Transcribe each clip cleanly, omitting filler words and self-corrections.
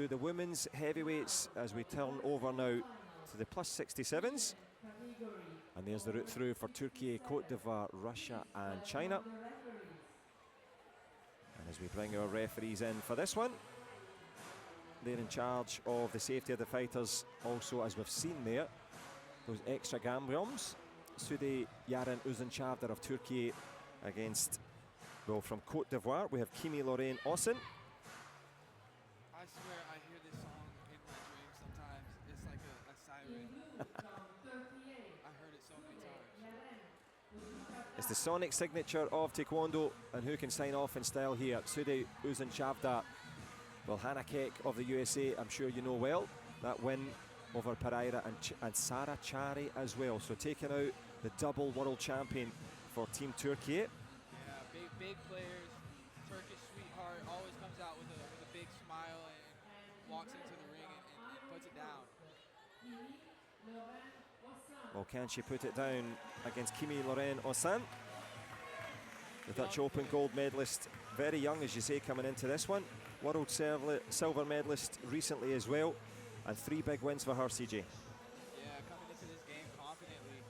to the women's heavyweights as we turn over now to the plus 67s. And there's the route through for Turkey, Cote d'Ivoire, Russia and China. And as we bring our referees in for this one, they're in charge of the safety of the fighters. Also, as we've seen there, those extra gambiums. Sude Yaren Uzuncavdar of Turkey against, well, from Cote d'Ivoire, we have Kimi Lorraine Ossin. I swear I hear this song in my dreams sometimes. It's like a siren. I heard it so many times. It's the sonic signature of Taekwondo, and who can sign off in style here? Sude Uzuncavdar. Well, Hannah Keck of the USA, I'm sure you know well, that win over Pereira and Sarah Chari as well. So taking out the double world champion for Team Turkey. Yeah, big players. Turkish sweetheart always comes out with a big smile and walks into the ring and puts it down. Well, can she put it down against Kimi Lorraine Ossin? The Dutch Open gold medalist, very young as you say, coming into this one. World silver medalist recently as well, and 3 big wins for her, CJ. Yeah, coming into this game confidently.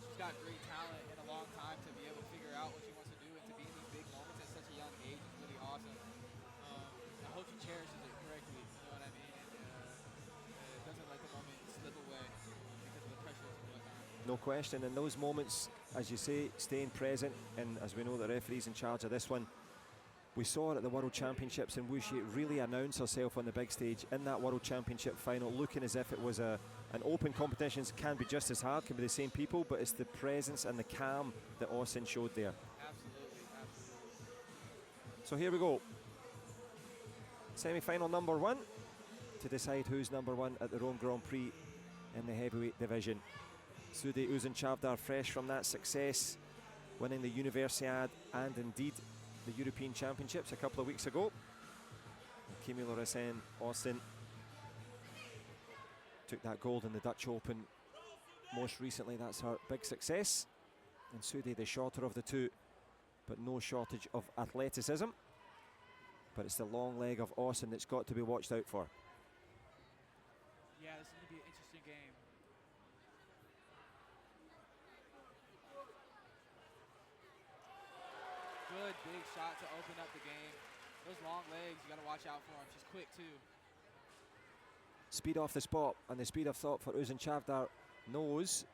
She's got great talent and a long time to be able to figure out what she wants to do, and to be in these big moments at such a young age is really awesome. I hope she cherishes it correctly, you know what I mean? And doesn't let the moment slip away because of the pressures and whatnot. No question, in those moments, as you say, staying present, and as we know the referee's in charge of this one, we saw her at the World Championships in Wuxi really announce herself on the big stage in that World Championship final, looking as if it was an open competition. Can be just as hard, can be the same people, but it's the presence and the calm that Ossin showed there. Absolutely, absolutely. So here we go. Semi-final number 1 to decide who's number 1 at the Rome Grand Prix in the heavyweight division. Sude Uzuncavdar, fresh from that success, winning the Universiade and indeed the European Championships a couple of weeks ago. Kimi Lorraine Ossin took that gold in the Dutch Open most recently. That's her big success. And Sude, the shorter of the two, but no shortage of athleticism. But it's the long leg of Ossin that's got to be watched out for. Yeah, this is going to be an interesting game. Good big shot to open up the game. Those long legs, you got to watch out for them. She's quick too. Speed off the spot, and the speed of thought for Uzuncavdar knows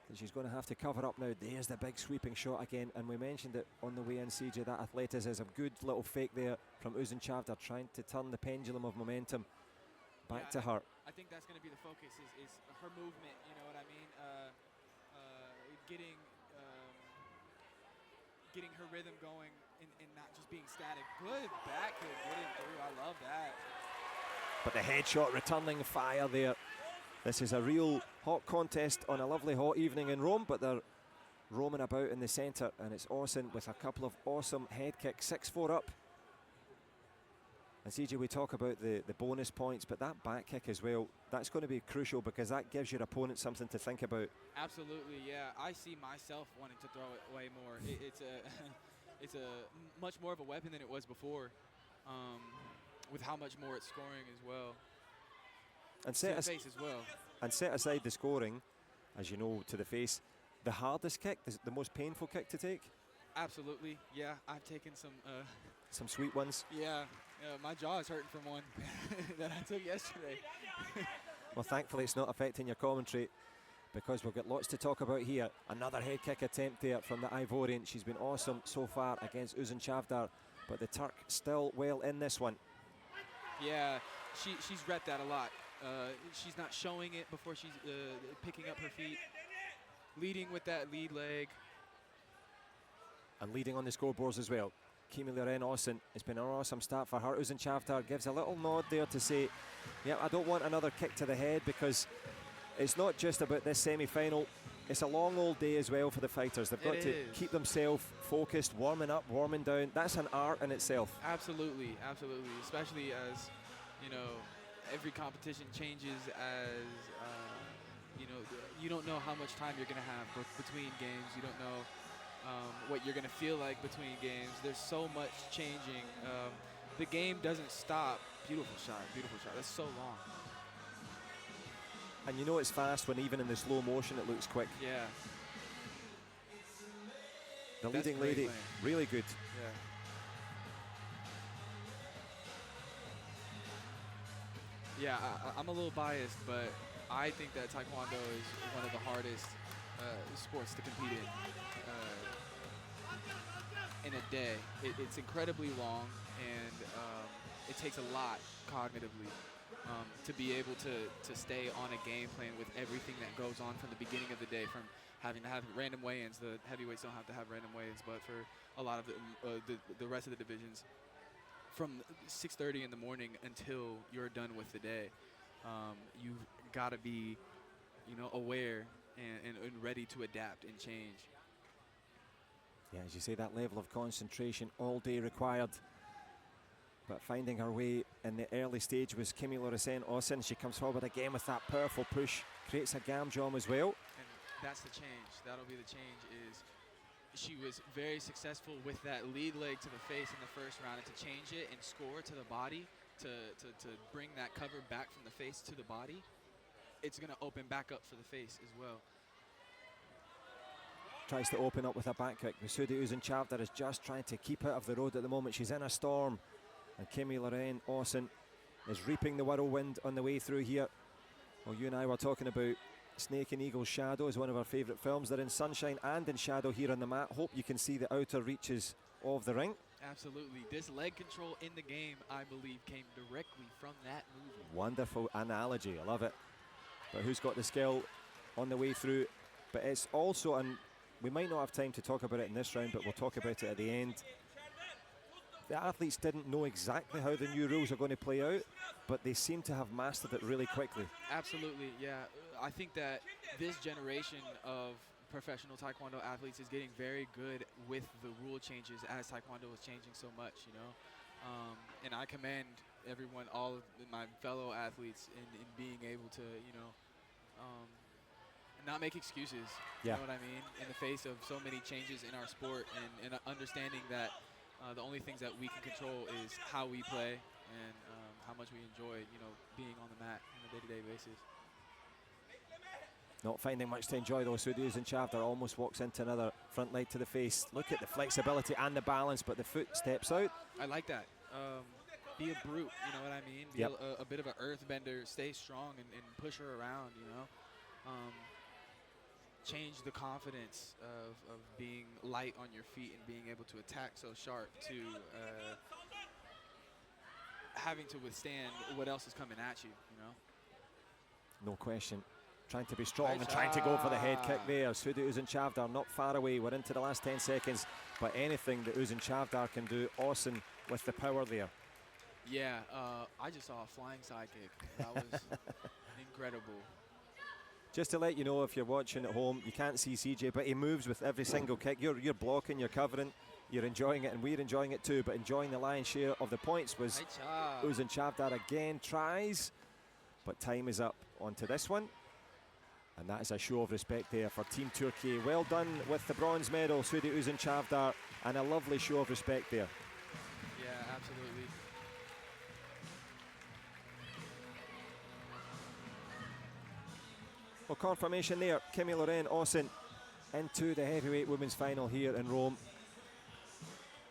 that she's going to have to cover up now. There's the big sweeping shot again, and we mentioned it on the way in, CJ, that athleticism. Good little fake there from Uzuncavdar, trying to turn the pendulum of momentum back to her. I think that's going to be the focus, is her movement, you know what I mean? Getting her rhythm going and not just being static. Good back kick getting through, I love that. But the headshot returning fire there. This is a real hot contest on a lovely hot evening in Rome, but they're roaming about in the centre, and it's Ossin with a couple of awesome head kicks, 6-4 up. And CJ, we talk about the bonus points, but that back kick as well, that's going to be crucial because that gives your opponent something to think about. Absolutely, yeah. I see myself wanting to throw it way more. It's a much more of a weapon than it was before, with how much more it's scoring as well. And to the face as well. And set aside the scoring, as you know, to the face, the hardest kick, the most painful kick to take? Absolutely, yeah. I've taken some sweet ones. Yeah, my jaw is hurting from one that I took yesterday. Well, thankfully it's not affecting your commentary, because we've got lots to talk about here. Another head kick attempt there from the Ivorian. She's been awesome so far against Uzuncavdar, but the Turk still well in this one. Yeah, she's repped that a lot. She's not showing it before she's picking up her feet, leading with that lead leg. And leading on the scoreboards as well. Kimi Lorraine Ossin, it's been an awesome start for her. Uzuncavdar gives a little nod there to say, yeah, I don't want another kick to the head, because it's not just about this semi-final. It's a long old day as well for the fighters. They've got to keep themselves focused, warming up, warming down. That's an art in itself. Absolutely, absolutely. Especially as, you know, every competition changes, as, you know, you don't know how much time you're going to have between games. You don't know what you're going to feel like between games. There's so much changing. the game doesn't stop. Beautiful shot, beautiful shot. That's so long. And you know it's fast when even in the slow motion it looks quick. Yeah. The That's leading great lady, playing. really good. Yeah. Yeah, I'm a little biased, but I think that Taekwondo is one of the hardest sports to compete in a day. It's incredibly long, and it takes a lot cognitively to be able to stay on a game plan with everything that goes on from the beginning of the day, from having to have random weigh-ins. The heavyweights don't have to have random weigh-ins, but for a lot of the rest of the divisions, from 6:30 in the morning until you're done with the day, you've got to be, aware and ready to adapt and change. Yeah, as you say, that level of concentration all day required. But finding her way in the early stage was Kimi Ossin. She comes forward again with that powerful push, creates a gam jam as well. And that's the change. That'll be the change. Is she was very successful with that lead leg to the face in the first round, and to change it and score to the body, to bring that cover back from the face to the body, it's going to open back up for the face as well. Tries to open up with a back kick. Masudi Uzuncavdar is just trying to keep out of the road at the moment. She's in a storm. And Kimi Ossin is reaping the whirlwind on the way through here. Well, you and I were talking about Snake and Eagle's Shadow is one of our favourite films. They're in sunshine and in shadow here on the mat. Hope you can see the outer reaches of the ring. Absolutely. This leg control in the game, I believe, came directly from that movie. Wonderful analogy. I love it. But who's got the skill on the way through? But it's also, and we might not have time to talk about it in this round, but we'll talk about it at the end. The athletes didn't know exactly how the new rules are going to play out, but they seem to have mastered it really quickly. Absolutely, yeah. I think that this generation of professional Taekwondo athletes is getting very good with the rule changes as Taekwondo is changing so much, and I commend everyone, all of my fellow athletes, in being able to, not make excuses. Yeah. You know what I mean? In the face of so many changes in our sport, and understanding that the only things that we can control is how we play and how much we enjoy, being on the mat on a day-to-day basis. Not finding much to enjoy though. Uzuncavdar almost walks into another front leg to the face. Look at the flexibility and the balance, but the foot steps out. I like that. Be a brute, you know what I mean? Be a bit of an earthbender, stay strong and push her around, Change the confidence of being light on your feet and being able to attack so sharp to having to withstand what else is coming at you, No question. Trying to be strong and trying to go for the head kick there. Uzuncavdar not far away. We're into the last 10 seconds. But anything that Uzuncavdar can do, Ossin with the power there. Yeah, I just saw a flying side kick. That was incredible. Just to let you know, if you're watching at home, you can't see CJ, but he moves with every single kick. You're blocking, you're covering, you're enjoying it, and we're enjoying it too. But enjoying the lion's share of the points was Uzuncavdar again tries, but time is up onto this one. And that is a show of respect there for Team Turkey. Well done with the bronze medal, Suudi Uzuncavdar, and a lovely show of respect there. Yeah, absolutely. Well, confirmation there, Kimi Ossin into the heavyweight women's final here in Rome.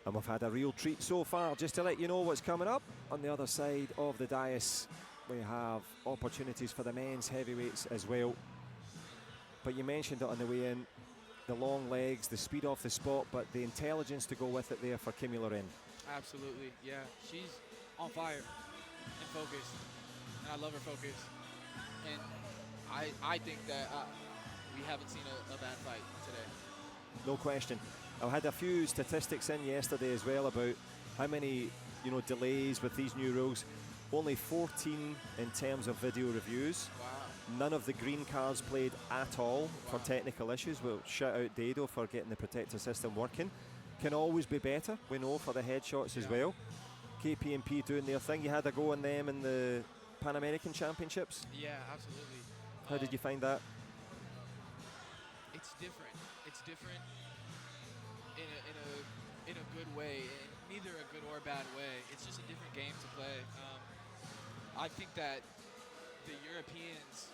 And we've had a real treat so far. Just to let you know what's coming up on the other side of the dais, we have opportunities for the men's heavyweights as well. But you mentioned it on the way in, the long legs, the speed off the spot, but the intelligence to go with it there for Kimi Loren. Absolutely, yeah. She's on fire and focused, and I love her focus. And I think that we haven't seen a bad fight today. No question. I had a few statistics in yesterday as well about how many, delays with these new rules. Only 14 in terms of video reviews. Wow. None of the green cards played at all for technical issues. We'll shout out Dado for getting the protector system working. Can always be better, we know, for the headshots as well. KP&P doing their thing. You had a go on them in the Pan American Championships. Yeah, absolutely. How did you find that? It's different. It's different in a good way. And neither a good or a bad way. It's just a different game to play. I think that the Europeans